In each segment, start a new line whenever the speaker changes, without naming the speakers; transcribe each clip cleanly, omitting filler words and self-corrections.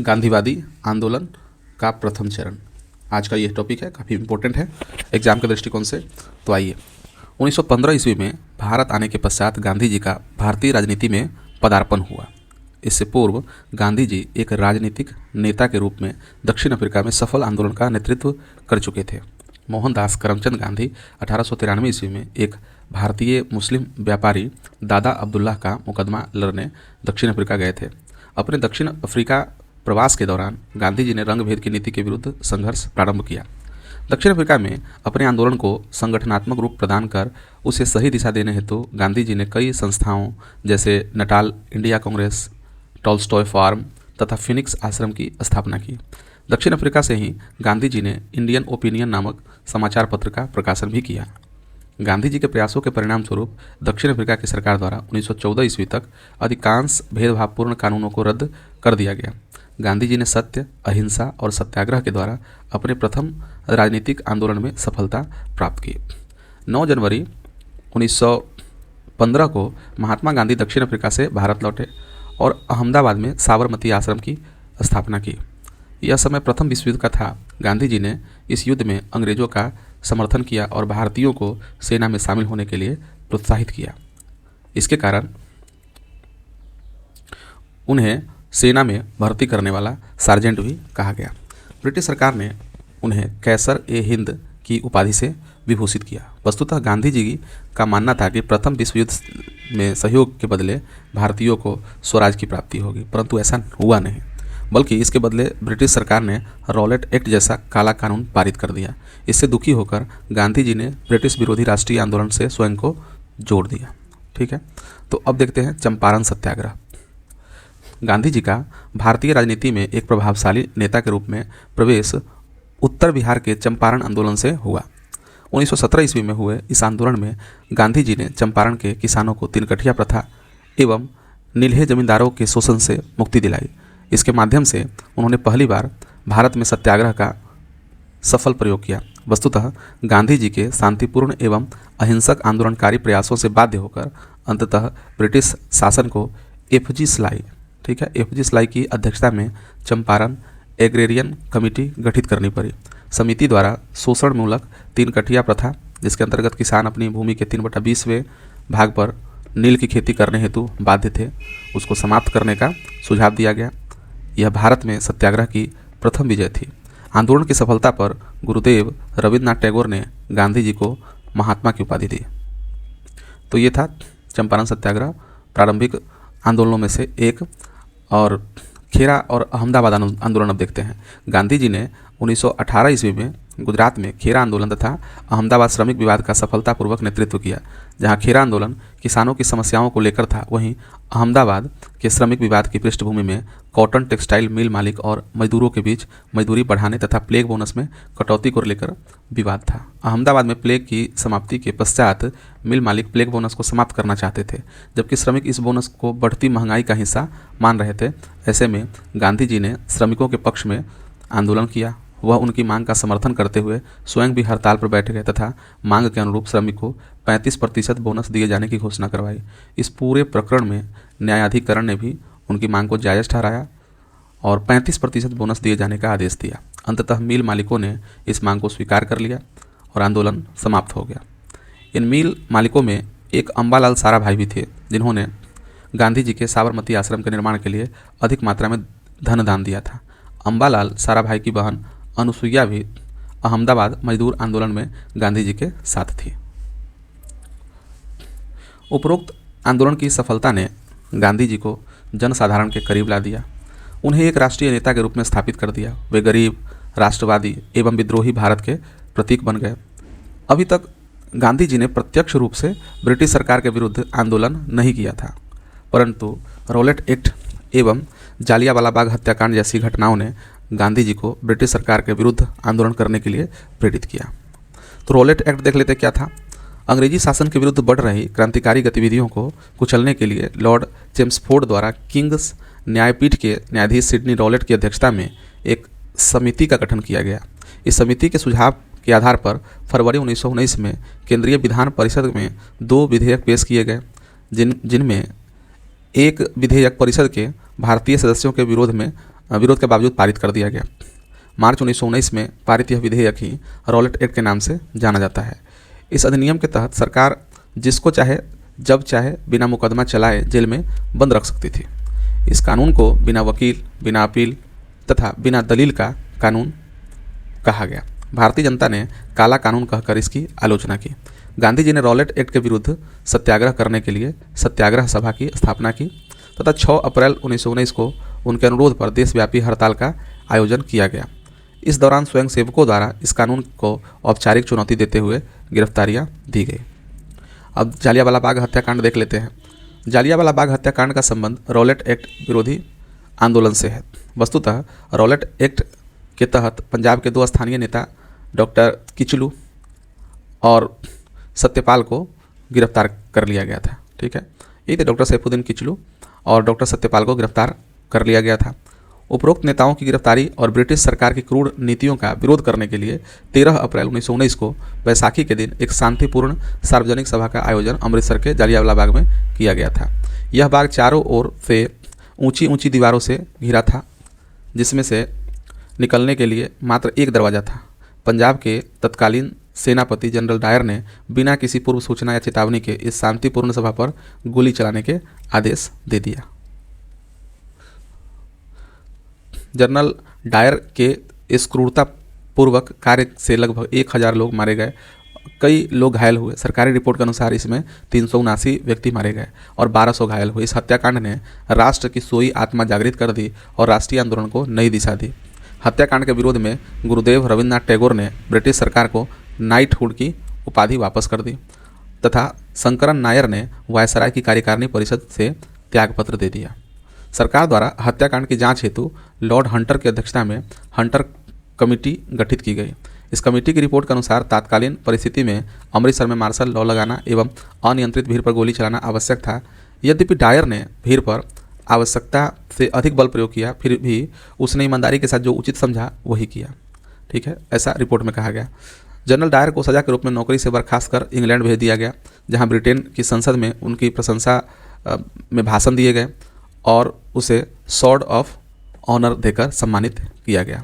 गांधीवादी आंदोलन का प्रथम चरण। आज का ये टॉपिक है, काफ़ी इम्पोर्टेंट है एग्जाम के दृष्टिकोण से। तो आइए, 1915 ईस्वी में भारत आने के पश्चात गांधी जी का भारतीय राजनीति में पदार्पण हुआ। इससे पूर्व गांधी जी एक राजनीतिक नेता के रूप में दक्षिण अफ्रीका में सफल आंदोलन का नेतृत्व कर चुके थे। मोहनदास करमचंद गांधी 1893 ईस्वी में एक भारतीय मुस्लिम व्यापारी दादा अब्दुल्लाह का मुकदमा लड़ने दक्षिण अफ्रीका गए थे। अपने दक्षिण अफ्रीका प्रवास के दौरान गांधी जी ने रंगभेद की नीति के विरुद्ध संघर्ष प्रारंभ किया। दक्षिण अफ्रीका में अपने आंदोलन को संगठनात्मक रूप प्रदान कर उसे सही दिशा देने हेतु गांधी जी ने कई संस्थाओं जैसे Natal India Congress, Tolstoy farm तथा फिनिक्स आश्रम की स्थापना की। दक्षिण अफ्रीका से ही गांधी जी ने इंडियन ओपिनियन नामक समाचार पत्र का प्रकाशन भी किया। गांधी जी के प्रयासों के परिणाम स्वरूप दक्षिण अफ्रीका की सरकार द्वारा 1914 ईस्वी तक अधिकांश भेदभावपूर्ण कानूनों को रद्द कर दिया गया। गांधी जी ने सत्य, अहिंसा और सत्याग्रह के द्वारा अपने प्रथम राजनीतिक आंदोलन में सफलता प्राप्त की। 9 जनवरी 1915 को महात्मा गांधी दक्षिण अफ्रीका से भारत लौटे और अहमदाबाद में साबरमती आश्रम की स्थापना की। यह समय प्रथम विश्व युद्ध का था। गांधी जी ने इस युद्ध में अंग्रेजों का समर्थन किया और भारतीयों को सेना में शामिल होने के लिए प्रोत्साहित किया। इसके कारण उन्हें सेना में भर्ती करने वाला सार्जेंट भी कहा गया। ब्रिटिश सरकार ने उन्हें कैसर ए हिंद की उपाधि से विभूषित किया। वस्तुतः गांधी जी का मानना था कि प्रथम विश्व युद्ध में सहयोग के बदले भारतीयों को स्वराज की प्राप्ति होगी, परंतु ऐसा हुआ नहीं, बल्कि इसके बदले ब्रिटिश सरकार ने रॉलेट एक्ट जैसा काला कानून पारित कर दिया। इससे दुखी होकर गांधी जी ने ब्रिटिश विरोधी राष्ट्रीय आंदोलन से स्वयं को जोड़ दिया। ठीक है, तो अब देखते हैं चंपारण सत्याग्रह। गांधी जी का भारतीय राजनीति में एक प्रभावशाली नेता के रूप में प्रवेश उत्तर बिहार के चंपारण आंदोलन से हुआ। 1917 ईस्वी में हुए इस आंदोलन में गांधी जी ने चंपारण के किसानों को तीनकठिया प्रथा एवं नील्हे जमींदारों के शोषण से मुक्ति दिलाई। इसके माध्यम से उन्होंने पहली बार भारत में सत्याग्रह का सफल प्रयोग किया। वस्तुतः गांधी जी के शांतिपूर्ण एवं अहिंसक आंदोलनकारी प्रयासों से बाध्य होकर अंततः ब्रिटिश शासन को एफजी स्लाई की अध्यक्षता में चंपारण एग्रेरियन कमेटी गठित करनी पड़ी। समिति द्वारा शोषण मूलक तीनकठिया प्रथा, जिसके अंतर्गत किसान अपनी भूमि के 3/20वें भाग पर नील की खेती करने हेतु बाध्य थे, उसको समाप्त करने का सुझाव दिया गया। यह भारत में सत्याग्रह की प्रथम विजय थी। आंदोलन की सफलता पर गुरुदेव रविन्द्रनाथ टैगोर ने गांधी जी को महात्मा की उपाधि दी। तो ये था चंपारण सत्याग्रह, प्रारंभिक आंदोलनों में से एक। और खेरा और अहमदाबाद आंदोलन अब देखते हैं। गांधी जी ने 1918 ईस्वी में गुजरात में खेरा आंदोलन तथा अहमदाबाद श्रमिक विवाद का सफलतापूर्वक नेतृत्व किया। जहां खेरा आंदोलन किसानों की समस्याओं को लेकर था, वहीं अहमदाबाद के श्रमिक विवाद की पृष्ठभूमि में कॉटन टेक्सटाइल मिल मालिक और मजदूरों के बीच मजदूरी बढ़ाने तथा प्लेग बोनस में कटौती को लेकर विवाद था। अहमदाबाद में प्लेग की समाप्ति के पश्चात मिल मालिक प्लेग बोनस को समाप्त करना चाहते थे, जबकि श्रमिक इस बोनस को बढ़ती महंगाई का हिस्सा मान रहे थे। ऐसे में गांधी जी ने श्रमिकों के पक्ष में आंदोलन किया। वह उनकी मांग का समर्थन करते हुए स्वयं भी हड़ताल पर बैठ गए तथा मांग के अनुरूप श्रमिक को 35% बोनस दिए जाने की घोषणा करवाई। इस पूरे प्रकरण में न्यायाधिकरण ने भी उनकी मांग को जायज़ ठहराया और 35% बोनस दिए जाने का आदेश दिया। अंततः मिल मालिकों ने इस मांग को स्वीकार कर लिया और आंदोलन समाप्त हो गया। इन मिल मालिकों में एक अम्बालाल साराभाई भी थे, जिन्होंने गांधी जी के साबरमती आश्रम के निर्माण के लिए अधिक मात्रा में धन दान दिया था। अम्बालाल साराभाई की बहन अनुसुईया भी अहमदाबाद मजदूर आंदोलन में गांधी जी के साथ थी। उपरोक्त आंदोलन की सफलता ने गांधी जी को जनसाधारण के करीब ला दिया, उन्हें एक राष्ट्रीय नेता के रूप में स्थापित कर दिया। वे गरीब, राष्ट्रवादी एवं विद्रोही भारत के प्रतीक बन गए। अभी तक गांधी जी ने प्रत्यक्ष रूप से ब्रिटिश सरकार के विरुद्ध आंदोलन नहीं किया था, परंतु रॉलेट एक्ट एवं जालियांवाला बाग हत्याकांड जैसी घटनाओं ने गांधी जी को ब्रिटिश सरकार के विरुद्ध आंदोलन करने के लिए प्रेरित किया। तो रॉलेट एक्ट देख लेते क्या था। अंग्रेजी शासन के विरुद्ध बढ़ रही क्रांतिकारी गतिविधियों को कुचलने के लिए लॉर्ड चेम्सफोर्ड द्वारा किंग्स न्यायपीठ के न्यायाधीश सिडनी रॉलेट की अध्यक्षता में एक समिति का गठन किया गया। इस समिति के सुझाव के आधार पर फरवरी 1919 में केंद्रीय विधान परिषद में 2 विधेयक पेश किए गए, जिनमें एक विधेयक परिषद के भारतीय सदस्यों के विरोध में विरोध के बावजूद पारित कर दिया गया। मार्च 1919 में पारित यह विधेयक ही रॉलेट एक्ट के नाम से जाना जाता है। इस अधिनियम के तहत सरकार जिसको चाहे जब चाहे बिना मुकदमा चलाए जेल में बंद रख सकती थी। इस कानून को बिना वकील, बिना अपील तथा बिना दलील का कानून कहा गया। भारतीय जनता ने काला कानून कहकर इसकी आलोचना की। गांधी जी ने रॉलेट एक्ट के विरुद्ध सत्याग्रह करने के लिए सत्याग्रह सभा की स्थापना की तथा 6 अप्रैल 1919 को उनके अनुरोध पर देशव्यापी हड़ताल का आयोजन किया गया। इस दौरान स्वयंसेवकों द्वारा इस कानून को औपचारिक चुनौती देते हुए गिरफ्तारियां दी गई। अब जालियांवाला बाग हत्याकांड देख लेते हैं। जालियांवाला बाग हत्याकांड का संबंध रॉलेट एक्ट विरोधी आंदोलन से है। वस्तुतः रॉलेट एक्ट के तहत पंजाब के 2 स्थानीय नेता डॉक्टर किचलू और सत्यपाल को गिरफ्तार कर लिया गया था। ठीक है, ये थे डॉक्टर सैफुद्दीन किचलू और डॉक्टर सत्यपाल को गिरफ्तार कर लिया गया था। उपरोक्त नेताओं की गिरफ्तारी और ब्रिटिश सरकार की क्रूर नीतियों का विरोध करने के लिए 13 अप्रैल 1919 को बैसाखी के दिन एक शांतिपूर्ण सार्वजनिक सभा का आयोजन अमृतसर के जालियांवाला बाग में किया गया था। यह बाग चारों ओर से ऊंची ऊंची दीवारों से घिरा था, जिसमें से निकलने के लिए मात्र एक दरवाज़ा था। पंजाब के तत्कालीन सेनापति जनरल डायर ने बिना किसी पूर्व सूचना या चेतावनी के इस शांतिपूर्ण सभा पर गोली चलाने के आदेश दे दिया। जनरल डायर के इस क्रूरतापूर्वक कार्य से लगभग 1000 लोग मारे गए, कई लोग घायल हुए। सरकारी रिपोर्ट के अनुसार इसमें 379 व्यक्ति मारे गए और 1200 घायल हुए। इस हत्याकांड ने राष्ट्र की सोई आत्मा जागृत कर दी और राष्ट्रीय आंदोलन को नई दिशा दी। हत्याकांड के विरोध में गुरुदेव रविन्द्रनाथ टैगोर ने ब्रिटिश सरकार को नाइटहुड की उपाधि वापस कर दी तथा शंकरन नायर ने वायसराय की कार्यकारिणी परिषद से त्यागपत्र दे दिया। सरकार द्वारा हत्याकांड की जांच हेतु लॉर्ड हंटर की अध्यक्षता में हंटर कमेटी गठित की गई। इस कमेटी की रिपोर्ट के अनुसार तात्कालीन परिस्थिति में अमृतसर में मार्शल लॉ लगाना एवं अनियंत्रित भीड़ पर गोली चलाना आवश्यक था। यद्यपि डायर ने भीड़ पर आवश्यकता से अधिक बल प्रयोग किया, फिर भी उसने ईमानदारी के साथ जो उचित समझा वही किया। ठीक है, ऐसा रिपोर्ट में कहा गया। जनरल डायर को सजा के रूप में नौकरी से बर्खास्त कर इंग्लैंड भेज दिया गया, जहां ब्रिटेन की संसद में उनकी प्रशंसा में भाषण दिए गए और उसे सॉर्ड ऑफ ऑनर देकर सम्मानित किया गया।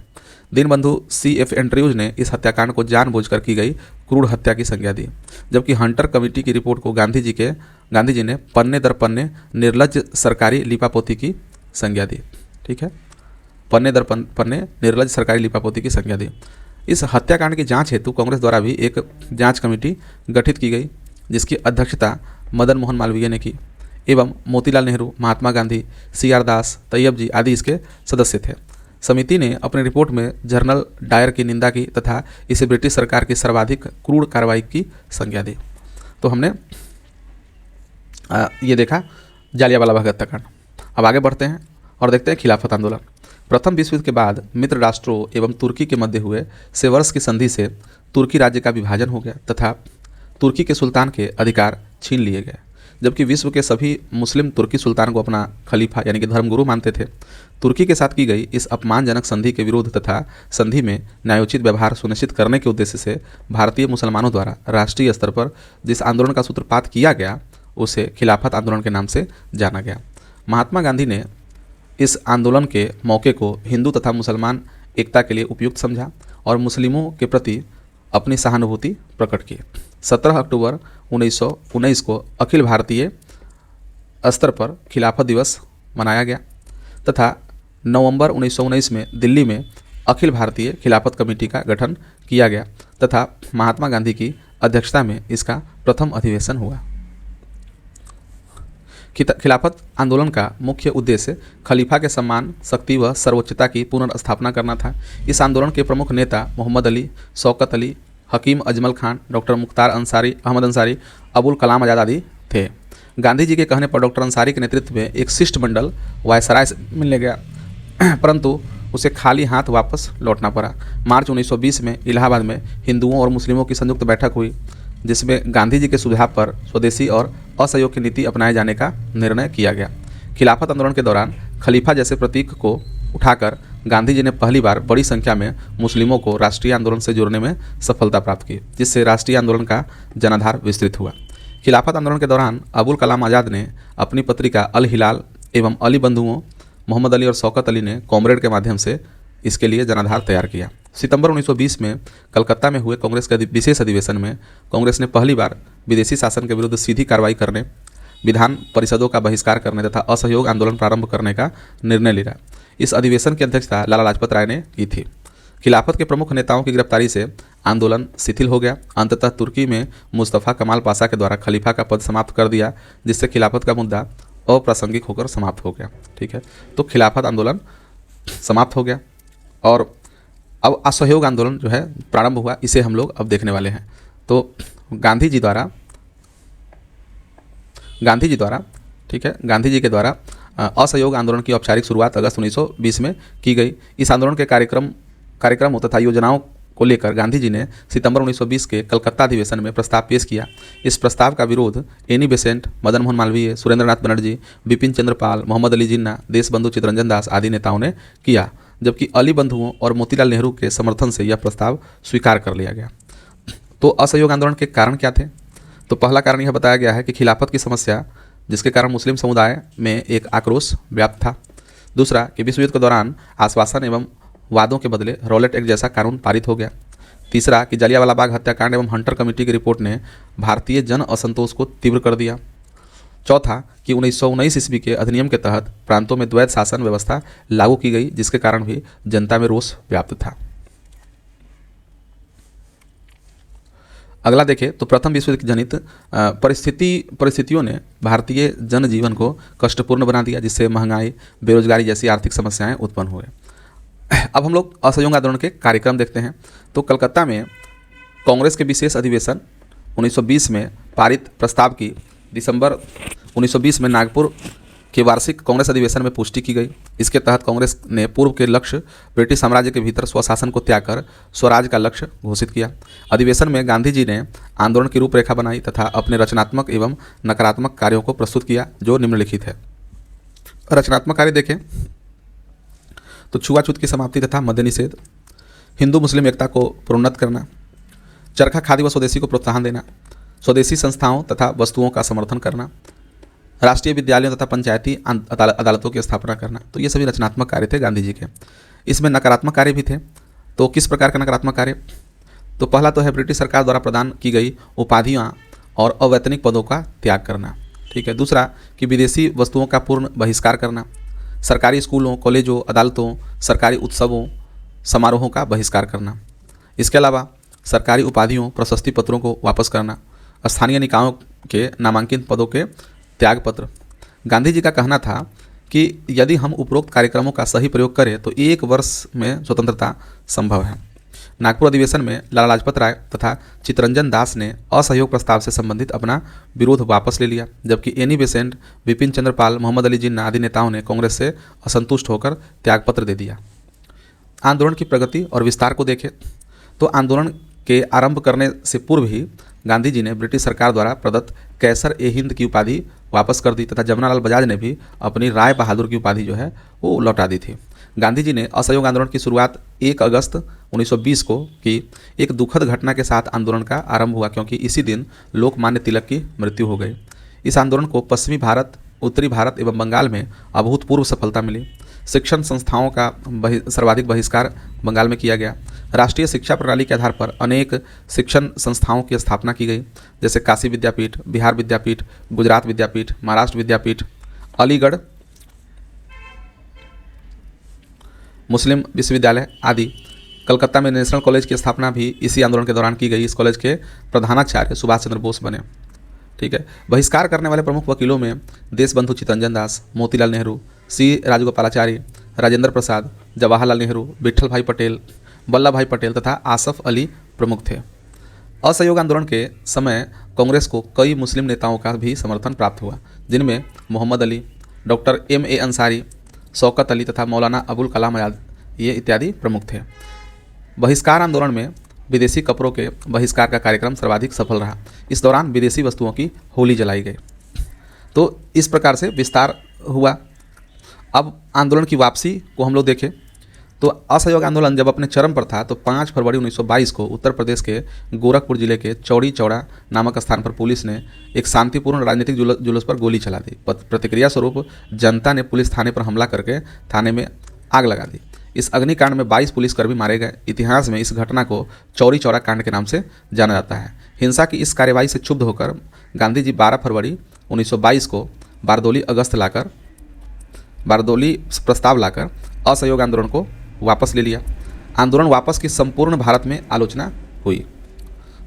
दीनबंधु C.F. एंड्रयूज ने इस हत्याकांड को जानबूझकर की गई क्रूर हत्या की संज्ञा दी, जबकि हंटर कमेटी की रिपोर्ट को गांधी जी ने पन्ने दर पन्ने निर्लज्ज सरकारी लिपापोती की संज्ञा दी। ठीक है, पन्ने दर पन्ने निर्लज्ज सरकारी लिपापोती की संज्ञा दी। इस हत्याकांड की जांच हेतु कांग्रेस द्वारा भी एक जांच कमेटी गठित की गई, जिसकी अध्यक्षता मदन मोहन मालवीय ने की एवं मोतीलाल नेहरू, महात्मा गांधी, C.R. दास, तैयब जी आदि इसके सदस्य थे। समिति ने अपनी रिपोर्ट में जनरल डायर की निंदा की तथा इसे ब्रिटिश सरकार की सर्वाधिक क्रूर कार्रवाई की संज्ञा दी। तो हमने ये देखा जालियांवाला बाग हत्याकांड। अब आगे बढ़ते हैं और देखते हैं खिलाफत आंदोलन। प्रथम विश्व युद्ध के बाद मित्र राष्ट्रों एवं तुर्की के मध्य हुए सेवर्स की संधि से तुर्की राज्य का विभाजन हो गया तथा तुर्की के सुल्तान के अधिकार छीन लिए गए। जबकि विश्व के सभी मुस्लिम तुर्की सुल्तान को अपना खलीफा यानी कि धर्मगुरु मानते थे। तुर्की के साथ की गई इस अपमानजनक संधि के विरोध तथा संधि में न्यायोचित व्यवहार सुनिश्चित करने के उद्देश्य से भारतीय मुसलमानों द्वारा राष्ट्रीय स्तर पर जिस आंदोलन का सूत्रपात किया गया उसे खिलाफत आंदोलन के नाम से जाना गया। महात्मा गांधी ने इस आंदोलन के मौके को हिंदू तथा मुसलमान एकता के लिए उपयुक्त समझा और मुस्लिमों के प्रति अपनी सहानुभूति प्रकट की। 17 अक्टूबर 1919 को अखिल भारतीय स्तर पर खिलाफत दिवस मनाया गया तथा नवंबर 1919 में दिल्ली में अखिल भारतीय खिलाफत कमेटी का गठन किया गया तथा महात्मा गांधी की अध्यक्षता में इसका प्रथम अधिवेशन हुआ। खिलाफत आंदोलन का मुख्य उद्देश्य खलीफा के सम्मान, शक्ति व सर्वोच्चता की पुनर्स्थापना करना था। इस आंदोलन के प्रमुख नेता मोहम्मद अली, शौकत अली, हकीम अजमल खान, डॉक्टर मुख्तार अंसारी, अहमद अंसारी, अबुल कलाम आज़ाद आदि थे। गांधी जी के कहने पर डॉक्टर अंसारी के नेतृत्व में एक शिष्टमंडल वायसराय से मिलने गया, परंतु उसे खाली हाथ वापस लौटना पड़ा। मार्च 1920 में इलाहाबाद में हिंदुओं और मुस्लिमों की संयुक्त बैठक हुई, जिसमें गांधी जी के सुझाव पर स्वदेशी और असहयोग की नीति अपनाए जाने का निर्णय किया गया। खिलाफत आंदोलन के दौरान खलीफा जैसे प्रतीक को उठाकर गांधी जी ने पहली बार बड़ी संख्या में मुस्लिमों को राष्ट्रीय आंदोलन से जोड़ने में सफलता प्राप्त की, जिससे राष्ट्रीय आंदोलन का जनाधार विस्तृत हुआ। खिलाफत आंदोलन के दौरान अबुल कलाम आज़ाद ने अपनी पत्रिका अल हिलाल एवं अली बंधुओं मोहम्मद अली और शौकत अली ने कॉमरेड के माध्यम से इसके लिए जनाधार तैयार किया। सितंबर 1920 में कलकत्ता में हुए कांग्रेस के विशेष अधिवेशन में कांग्रेस ने पहली बार विदेशी शासन के विरुद्ध सीधी कार्रवाई करने, विधान परिषदों का बहिष्कार करने तथा असहयोग आंदोलन प्रारंभ करने का निर्णय लिया। इस अधिवेशन की अध्यक्षता लाला लाजपत राय ने की थी। खिलाफत के प्रमुख नेताओं की गिरफ्तारी से आंदोलन शिथिल हो गया। अंततः तुर्की में मुस्तफ़ा कमाल पाशा के द्वारा खलीफा का पद समाप्त कर दिया, जिससे खिलाफत का मुद्दा अप्रासंगिक होकर समाप्त हो गया। ठीक है, तो खिलाफत आंदोलन समाप्त हो गया और अब असहयोग आंदोलन जो है प्रारंभ हुआ। इसे हम लोग अब देखने वाले हैं। तो गांधी जी द्वारा ठीक है, गांधी जी के द्वारा असहयोग आंदोलन की औपचारिक शुरुआत अगस्त 1920 में की गई। इस आंदोलन के कार्यक्रमों तथा योजनाओं को लेकर गांधी जी ने सितंबर 1920 के कलकत्ता अधिवेशन में प्रस्ताव पेश किया। इस प्रस्ताव का विरोध एनी बेसेंट, मदन मोहन मालवीय, सुरेंद्रनाथ बनर्जी, बिपिन चंद्र पाल, मोहम्मद अली जिन्ना, देशबंधु चित्तरंजन दास आदि नेताओं ने किया, जबकि अली बंधुओं और मोतीलाल नेहरू के समर्थन से यह प्रस्ताव स्वीकार कर लिया गया। तो असहयोग आंदोलन के कारण क्या थे? तो पहला कारण यह बताया गया है कि खिलाफत की समस्या, जिसके कारण मुस्लिम समुदाय में एक आक्रोश व्याप्त था। दूसरा कि विश्व युद्ध के दौरान आश्वासन एवं वादों के बदले रॉलेट एक्ट जैसा कानून पारित हो गया। तीसरा कि जलियांवाला बाग हत्याकांड एवं हंटर कमेटी की रिपोर्ट ने भारतीय जन असंतोष को तीव्र कर दिया। चौथा कि 1919 ईस्वी के अधिनियम के तहत प्रांतों में द्वैध शासन व्यवस्था लागू की गई, जिसके कारण भी जनता में रोष व्याप्त था। अगला देखें तो प्रथम विश्व युद्ध जनित परिस्थितियों ने भारतीय जनजीवन को कष्टपूर्ण बना दिया, जिससे महंगाई, बेरोजगारी जैसी आर्थिक समस्याएं उत्पन्न हुए। अब हम लोग असहयोग आंदोलन के कार्यक्रम देखते हैं। तो कलकत्ता में कांग्रेस के विशेष अधिवेशन 1920 में पारित प्रस्ताव की दिसंबर 1920 में नागपुर के वार्षिक कांग्रेस अधिवेशन में पुष्टि की गई। इसके तहत कांग्रेस ने पूर्व के लक्ष्य ब्रिटिश साम्राज्य के भीतर स्वशासन को त्याग कर स्वराज का लक्ष्य घोषित किया। अधिवेशन में गांधी जी ने आंदोलन की रूपरेखा बनाई तथा अपने रचनात्मक एवं नकारात्मक कार्यों को प्रस्तुत किया, जो निम्नलिखित है। रचनात्मक कार्य देखें तो छुआछूत की समाप्ति तथा मद्य निषेध, हिंदू मुस्लिम एकता को प्रोन्नत करना, चरखा खादी व स्वदेशी को प्रोत्साहन देना, स्वदेशी संस्थाओं तथा वस्तुओं का समर्थन करना, राष्ट्रीय विद्यालयों तथा पंचायती अदालतों की स्थापना करना। तो ये सभी रचनात्मक कार्य थे गांधी जी के। इसमें नकारात्मक कार्य भी थे। तो किस प्रकार का नकारात्मक कार्य? तो पहला तो है ब्रिटिश सरकार द्वारा प्रदान की गई उपाधियाँ और अवैतनिक पदों का त्याग करना। ठीक है। दूसरा कि विदेशी वस्तुओं का पूर्ण बहिष्कार करना, सरकारी स्कूलों, कॉलेजों, अदालतों, सरकारी उत्सवों, समारोहों का बहिष्कार करना। इसके अलावा सरकारी उपाधियों, प्रशस्ति पत्रों को वापस करना, स्थानीय निकायों के नामांकित पदों के त्यागपत्र। गांधी जी का कहना था कि यदि हम उपरोक्त कार्यक्रमों का सही प्रयोग करें तो 1 वर्ष में स्वतंत्रता संभव है। नागपुर अधिवेशन में लाला लाजपत राय तथा चित्तरंजन दास ने असहयोग प्रस्ताव से संबंधित अपना विरोध वापस ले लिया, जबकि एनी बेसेंट, बिपिन चंद्र पाल, मोहम्मद अली जिन्ना आदि नेताओं ने कांग्रेस से असंतुष्ट होकर त्यागपत्र दे दिया। आंदोलन की प्रगति और विस्तार को देखें तो आंदोलन के आरंभ करने से पूर्व ही गांधी जी ने ब्रिटिश सरकार द्वारा प्रदत्त कैसर ए हिंद की उपाधि वापस कर दी तथा जमनालाल बजाज ने भी अपनी राय बहादुर की उपाधि जो है वो लौटा दी थी। गांधी जी ने असहयोग आंदोलन की शुरुआत 1 अगस्त 1920 को की। एक दुखद घटना के साथ आंदोलन का आरंभ हुआ, क्योंकि इसी दिन लोकमान्य तिलक की मृत्यु हो गई। इस आंदोलन को पश्चिमी भारत, उत्तरी भारत एवं बंगाल में अभूतपूर्व सफलता मिली। शिक्षण संस्थाओं का सर्वाधिक बहिष्कार बंगाल में किया गया। राष्ट्रीय शिक्षा प्रणाली के आधार पर अनेक शिक्षण संस्थाओं की स्थापना की गई, जैसे काशी विद्यापीठ, बिहार विद्यापीठ, गुजरात विद्यापीठ, महाराष्ट्र विद्यापीठ, अलीगढ़ मुस्लिम विश्वविद्यालय आदि। कलकत्ता में नेशनल कॉलेज की स्थापना भी इसी आंदोलन के दौरान की गई। इस कॉलेज के प्रधानाचार्य सुभाष चंद्र बोस बने। ठीक है। बहिष्कार करने वाले प्रमुख वकीलों में देशबंधु चित्तरंजन दास, मोतीलाल नेहरू, सी राजगोपालाचारी, राजेंद्र प्रसाद, जवाहरलाल नेहरू, विट्ठल भाई पटेल, वल्लभ भाई पटेल तथा आसफ अली प्रमुख थे। असहयोग आंदोलन के समय कांग्रेस को कई मुस्लिम नेताओं का भी समर्थन प्राप्त हुआ, जिनमें मोहम्मद अली, डॉक्टर M.A. अंसारी, शौकत अली तथा मौलाना अबुल कलाम आजाद ये इत्यादि प्रमुख थे। बहिष्कार आंदोलन में विदेशी कपड़ों के बहिष्कार का कार्यक्रम सर्वाधिक सफल रहा। इस दौरान विदेशी वस्तुओं की होली जलाई गई। तो इस प्रकार से विस्तार हुआ। अब आंदोलन की वापसी को हम लोग देखें तो असहयोग आंदोलन जब अपने चरम पर था तो 5 फरवरी 1922 को उत्तर प्रदेश के गोरखपुर जिले के चौड़ी चौड़ा नामक स्थान पर पुलिस ने एक शांतिपूर्ण राजनीतिक जुलूस पर गोली चला दी। प्रतिक्रिया स्वरूप जनता ने पुलिस थाने पर हमला करके थाने में आग लगा दी। इस अग्निकांड में 22 पुलिसकर्मी मारे गए। इतिहास में इस घटना को चौड़ी चौड़ा कांड के नाम से जाना जाता है। हिंसा की इस कार्रवाई से क्षुब्ध होकर गांधी जी 12 फरवरी 1922 को बारदोली प्रस्ताव लाकर असहयोग आंदोलन को वापस ले लिया। आंदोलन वापस की संपूर्ण भारत में आलोचना हुई।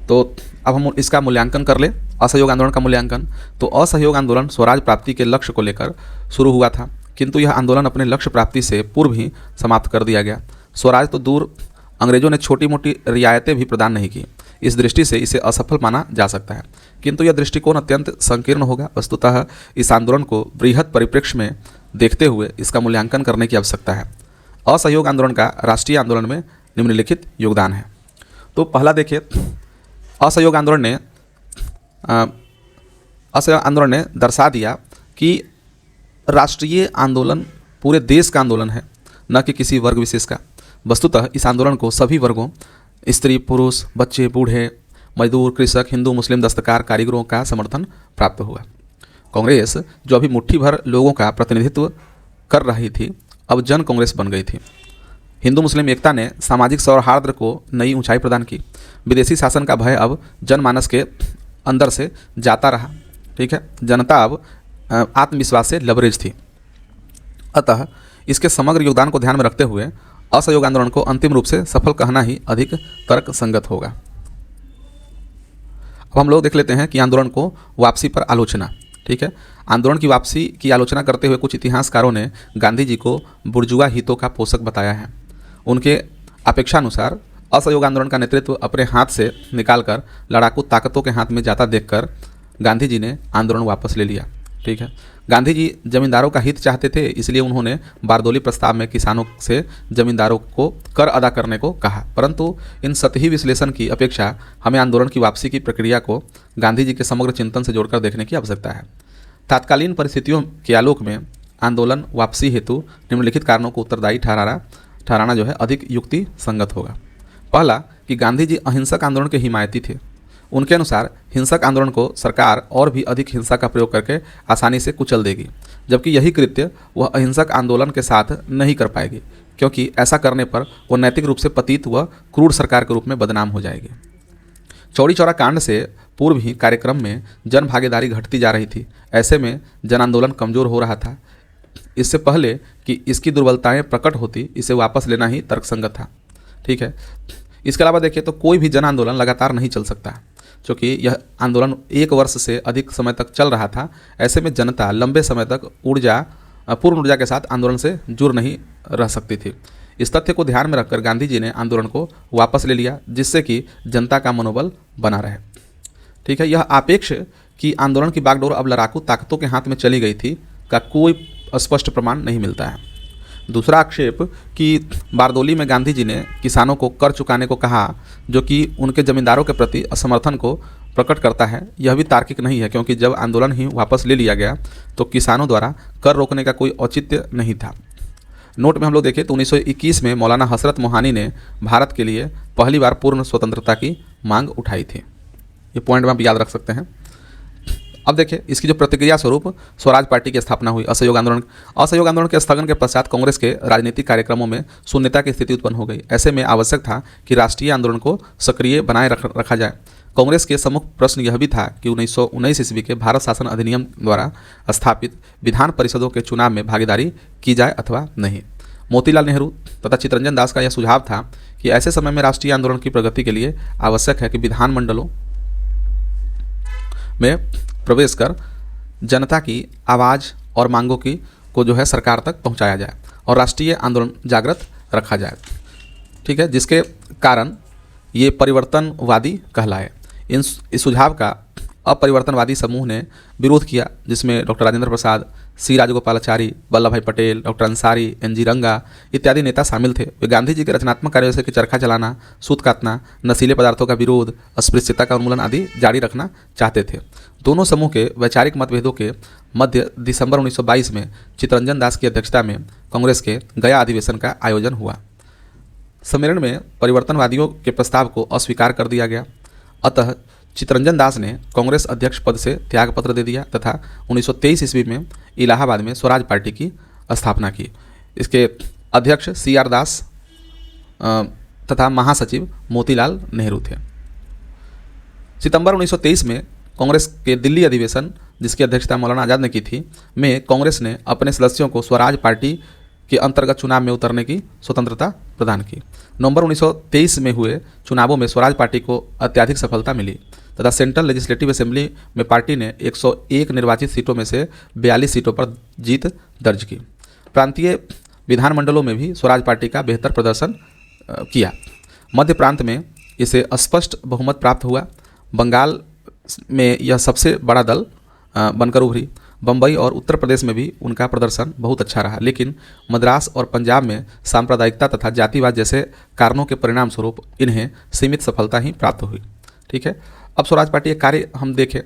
तो अब हम इसका मूल्यांकन कर ले, असहयोग आंदोलन का मूल्यांकन। तो असहयोग आंदोलन स्वराज प्राप्ति के लक्ष्य को लेकर शुरू हुआ था, किंतु यह आंदोलन अपने लक्ष्य प्राप्ति से पूर्व ही समाप्त कर दिया गया। स्वराज तो दूर, अंग्रेजों ने छोटी मोटी रियायतें भी प्रदान नहीं की। इस दृष्टि से इसे असफल माना जा सकता है, किंतु यह दृष्टिकोण अत्यंत संकीर्ण होगा। वस्तुतः इस आंदोलन को बृहद परिप्रेक्ष्य में देखते हुए इसका मूल्यांकन करने की आवश्यकता है। असहयोग आंदोलन का राष्ट्रीय आंदोलन में निम्नलिखित योगदान है। तो पहला देखिए, असहयोग आंदोलन ने दर्शा दिया कि राष्ट्रीय आंदोलन पूरे देश का आंदोलन है, न कि किसी वर्ग विशेष का। वस्तुतः इस आंदोलन को सभी वर्गों, स्त्री पुरुष, बच्चे, बूढ़े, मजदूर, कृषक, हिंदू, मुस्लिम, दस्तकार, कारीगरों का समर्थन प्राप्त हुआ। कांग्रेस जो अभी मुट्ठी भर लोगों का प्रतिनिधित्व कर रही थी, अब जन कांग्रेस बन गई थी। हिंदू मुस्लिम एकता ने सामाजिक सौहार्द को नई ऊंचाई प्रदान की। विदेशी शासन का भय अब जनमानस के अंदर से जाता रहा। ठीक है, जनता अब आत्मविश्वास से लबरेज थी। अतः इसके समग्र योगदान को ध्यान में रखते हुए असहयोग आंदोलन को अंतिम रूप से सफल कहना ही अधिक तर्क संगत होगा। अब हम लोग देख लेते हैं कि आंदोलन को वापसी पर आलोचना। ठीक है, आंदोलन की वापसी की आलोचना करते हुए कुछ इतिहासकारों ने गांधी जी को बुर्जुआ हितों का पोषक बताया है। उनके अपेक्षानुसार असहयोग आंदोलन का नेतृत्व अपने हाथ से निकालकर लड़ाकू ताकतों के हाथ में जाता देखकर गांधी जी ने आंदोलन वापस ले लिया। ठीक है, गांधी जी जमींदारों का हित चाहते थे, इसलिए उन्होंने बारदोली प्रस्ताव में किसानों से जमींदारों को कर अदा करने को कहा। परंतु इन सतही विश्लेषण की अपेक्षा हमें आंदोलन की वापसी की प्रक्रिया को गांधी जी के समग्र चिंतन से जोड़कर देखने की आवश्यकता है। तात्कालीन परिस्थितियों के आलोक में आंदोलन वापसी हेतु निम्नलिखित कारणों को उत्तरदायी ठहराना जो है अधिक युक्ति संगत होगा। पहला, कि गांधी जी अहिंसक आंदोलन के हिमायती थे। उनके अनुसार हिंसक आंदोलन को सरकार और भी अधिक हिंसा का प्रयोग करके आसानी से कुचल देगी, जबकि यही कृत्य वह अहिंसक आंदोलन के साथ नहीं कर पाएगी, क्योंकि ऐसा करने पर वह नैतिक रूप से पतित व क्रूर सरकार के रूप में बदनाम हो जाएगी। चौड़ी चौड़ा कांड से पूर्व ही कार्यक्रम में जन भागीदारी घटती जा रही थी। ऐसे में जन आंदोलन कमजोर हो रहा था। इससे पहले कि इसकी दुर्बलताएं प्रकट होती, इसे वापस लेना ही तर्कसंगत था। ठीक है, इसके अलावा देखिए तो कोई भी जन आंदोलन लगातार नहीं चल सकता, क्योंकि यह आंदोलन 1 वर्ष से अधिक समय तक चल रहा था। ऐसे में जनता लंबे समय तक पूर्ण ऊर्जा के साथ आंदोलन से जुड़ नहीं रह सकती थी। इस तथ्य को ध्यान में रखकर गांधी जी ने आंदोलन को वापस ले लिया, जिससे कि जनता का मनोबल बना रहे। ठीक है, यह आपेक्ष कि आंदोलन की बागडोर अब लड़ाकू ताकतों के हाथ में चली गई थी का कोई स्पष्ट प्रमाण नहीं मिलता है। दूसरा आक्षेप कि बारदोली में गांधी जी ने किसानों को कर चुकाने को कहा, जो कि उनके जमींदारों के प्रति असमर्थन को प्रकट करता है, यह भी तार्किक नहीं है, क्योंकि जब आंदोलन ही वापस ले लिया गया तो किसानों द्वारा कर रोकने का कोई औचित्य नहीं था। नोट में हम लोग देखें तो 1921 में मौलाना हसरत मोहानी ने भारत के लिए पहली बार पूर्ण स्वतंत्रता की मांग उठाई थी। ये पॉइंट में आप याद रख सकते हैं। अब देखिए, इसकी जो प्रतिक्रिया स्वरूप स्वराज पार्टी की स्थापना हुई। असहयोग आंदोलन के स्थगन के पश्चात कांग्रेस के राजनीतिक कार्यक्रमों में शून्यता की स्थिति उत्पन्न हो गई। ऐसे में आवश्यक था कि राष्ट्रीय आंदोलन को सक्रिय बनाए रखा जाए। कांग्रेस के सम्मुख प्रश्न यह भी था कि 1919 ईस्वी के भारत शासन अधिनियम द्वारा स्थापित विधान परिषदों के चुनाव में भागीदारी की जाए अथवा नहीं। मोतीलाल नेहरू तथा चितरंजन दास का यह सुझाव था कि ऐसे समय में राष्ट्रीय आंदोलन की प्रगति के लिए आवश्यक है कि विधानमंडलों में प्रवेश कर जनता की आवाज़ और मांगों को जो है सरकार तक पहुंचाया जाए और राष्ट्रीय आंदोलन जागृत रखा जाए। ठीक है, जिसके कारण ये परिवर्तनवादी कहलाए। इस सुझाव का अपरिवर्तनवादी समूह ने विरोध किया, जिसमें डॉक्टर राजेंद्र प्रसाद, सी राजगोपालाचारी, वल्लभ भाई पटेल, डॉक्टर अंसारी, एन.जी. रंगा इत्यादि नेता शामिल थे। वे गांधी जी के रचनात्मक कार्यों से चरखा चलाना, सूत काटना, नशीले पदार्थों का विरोध, अस्पृश्यता का उन्मूलन आदि जारी रखना चाहते थे। दोनों समूह के वैचारिक मतभेदों के मध्य दिसंबर 1922 में चितरंजन दास की अध्यक्षता में कांग्रेस के गया अधिवेशन का आयोजन हुआ। सम्मेलन में परिवर्तनवादियों के प्रस्ताव को अस्वीकार कर दिया गया। अतः चित्तरंजन दास ने कांग्रेस अध्यक्ष पद से त्यागपत्र दे दिया तथा 1923 ईस्वी में इलाहाबाद में स्वराज पार्टी की स्थापना की। इसके अध्यक्ष CR दास तथा महासचिव मोतीलाल नेहरू थे। सितंबर 1923 में कांग्रेस के दिल्ली अधिवेशन, जिसकी अध्यक्षता मौलाना आज़ाद ने की थी, में कांग्रेस ने अपने सदस्यों को स्वराज पार्टी के अंतर्गत चुनाव में उतरने की स्वतंत्रता प्रदान की। नवंबर 1923 में हुए चुनावों में स्वराज पार्टी को अत्यधिक सफलता मिली तथा सेंट्रल लेजिस्लेटिव असेंबली में पार्टी ने 101 निर्वाचित सीटों में से 42 सीटों पर जीत दर्ज की। प्रांतीय विधानमंडलों में भी स्वराज पार्टी का बेहतर प्रदर्शन किया। मध्य प्रांत में इसे स्पष्ट बहुमत प्राप्त हुआ। बंगाल में यह सबसे बड़ा दल बनकर उभरी। बम्बई और उत्तर प्रदेश में भी उनका प्रदर्शन बहुत अच्छा रहा, लेकिन मद्रास और पंजाब में सांप्रदायिकता तथा जातिवाद जैसे कारणों के परिणाम स्वरूप इन्हें सीमित सफलता ही प्राप्त हुई। ठीक है, अब स्वराज पार्टी के कार्य हम देखें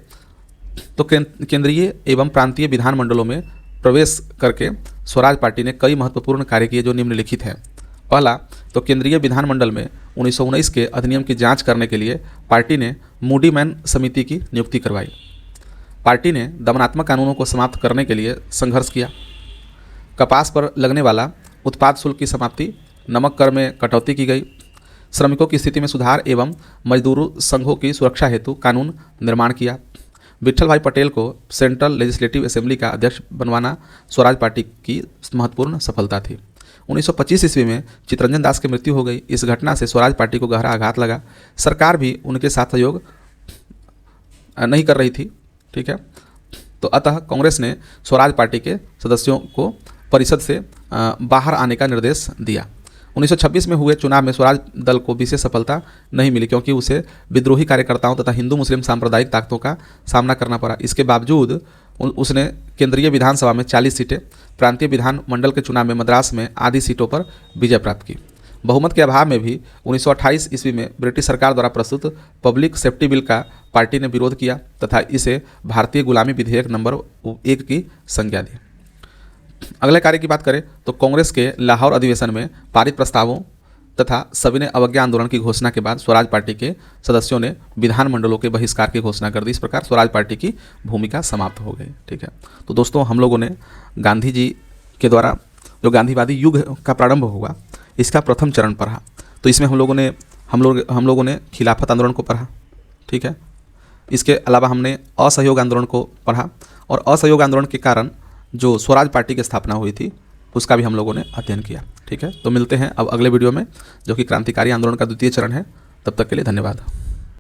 तो केंद्रीय एवं प्रांतीय विधानमंडलों में प्रवेश करके स्वराज पार्टी ने कई महत्वपूर्ण कार्य किए जो निम्नलिखित हैं। पहला तो केंद्रीय विधानमंडल में 1919 के अधिनियम की जांच करने के लिए पार्टी ने मूडी मैन समिति की नियुक्ति करवाई। पार्टी ने दमनात्मक कानूनों को समाप्त करने के लिए संघर्ष किया। कपास पर लगने वाला उत्पाद शुल्क की समाप्ति, नमक कर में कटौती की गई। श्रमिकों की स्थिति में सुधार एवं मजदूरों संघों की सुरक्षा हेतु कानून निर्माण किया। विट्ठल भाई पटेल को सेंट्रल लेजिस्लेटिव असेंबली का अध्यक्ष बनवाना स्वराज पार्टी की महत्वपूर्ण सफलता थी। 1925 ईस्वी में चित्तरंजन दास की मृत्यु हो गई। इस घटना से स्वराज पार्टी को गहरा आघात लगा। सरकार भी उनके साथ सहयोग नहीं कर रही थी। ठीक है, तो अतः कांग्रेस ने स्वराज पार्टी के सदस्यों को परिषद से बाहर आने का निर्देश दिया। 1926 में हुए चुनाव में स्वराज दल को विशेष सफलता नहीं मिली, क्योंकि उसे विद्रोही कार्यकर्ताओं तथा हिंदू मुस्लिम सांप्रदायिक ताकतों का सामना करना पड़ा। इसके बावजूद उसने केंद्रीय विधानसभा में 40 सीटें, प्रांतीय विधानमंडल के चुनाव में मद्रास में आधी सीटों पर विजय प्राप्त की। बहुमत के अभाव में भी 1928 ईस्वी में ब्रिटिश सरकार द्वारा प्रस्तुत पब्लिक सेफ्टी बिल का पार्टी ने विरोध किया तथा इसे भारतीय गुलामी विधेयक नंबर 1 की संज्ञा दी। अगले कार्य की बात करें तो कांग्रेस के लाहौर अधिवेशन में पारित प्रस्तावों तथा सविनय अवज्ञा आंदोलन की घोषणा के बाद स्वराज पार्टी के सदस्यों ने विधानमंडलों के बहिष्कार की घोषणा कर दी। इस प्रकार स्वराज पार्टी की भूमिका समाप्त हो गई। ठीक है, तो दोस्तों हम लोगों ने गांधी जी के द्वारा जो गांधीवादी युग का प्रारंभ हुआ, इसका प्रथम चरण पढ़ा। तो इसमें हम लोगों ने खिलाफत आंदोलन को पढ़ा। ठीक है, इसके अलावा हमने असहयोग आंदोलन को पढ़ा और असहयोग आंदोलन के कारण जो स्वराज पार्टी की स्थापना हुई थी उसका भी हम लोगों ने अध्ययन किया। ठीक है, तो मिलते हैं अब अगले वीडियो में, जो कि क्रांतिकारी आंदोलन का द्वितीय चरण है। तब तक के लिए धन्यवाद।